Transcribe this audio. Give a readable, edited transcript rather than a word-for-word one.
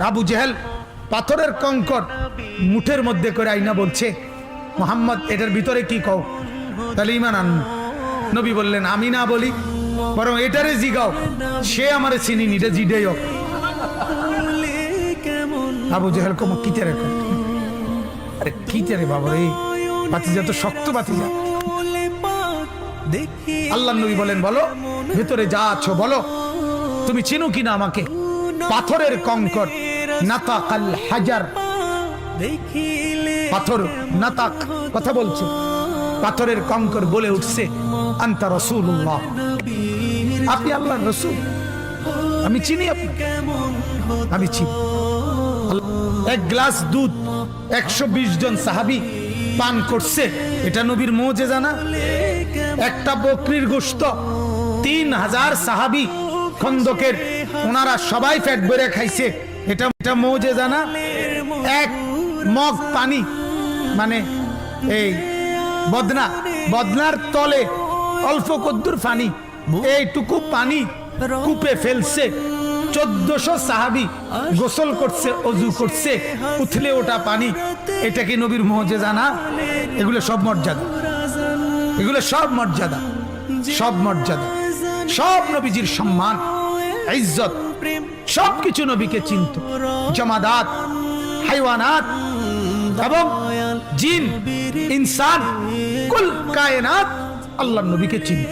আবু জেহেল পাথরের কঙ্কর মুঠের মধ্যে করে আইনা বলছে, মোহাম্মদ এটার ভিতরে কি কও, তাহলে ইমান আন। নবী বললেন, আমি না বলি, বরং এটারে জিগাও, সে আমারে চিনি নিটা জিডেই হোক। আবু জেহেল কম কিতারে, আরে কিতারে বাবা রে, বাতিজা তো শক্ত বাতিজা। আল্লাহ নবী বলেন, বলো ভেতরে যা আছো বলো, তুমি চিনো কিনা আমাকে। পাথরের কঙ্কর, নাতাকাল হাজার, পাথর নাতাক কথা বলছে, পাথরের কঙ্কর বলে উঠছে, আনতা রাসূলুল্লাহ, আপনি আল্লাহর রাসূল, আমি চিনি আপনাকে, আমি চিনি। এক গ্লাস দুধ 120 জন সাহাবী পান করছে, এটা নবীর মুজিজা না? একটা বকরির গোশত 3000 সাহাবী খন্দকের, ওনারা সবাই পেট ভরে খাইছে, এটা মুজিজা না? এক মগ পানি, মানে এই বদনার তলে অল্প কদ্দুর পানি, এইটুকু পানি কূপে ফেলছে, 1400 সাহাবী গোসল করছে, অজু করছে, উথলে ওঠা পানি, এটা কি নবীর মুজিজা না? এগুলো সব মর্যাদা, এগুলো সব মর্যাদা, সব মর্যাদা, সব নবীজির সম্মান, ইজ্জত, সবকিছু নবীকে চিনত। জামাদাত, হাইওয়ানাত এবং জিন, ইনসান, কুল কায়নাত আল্লাহর নবীকে চিনত।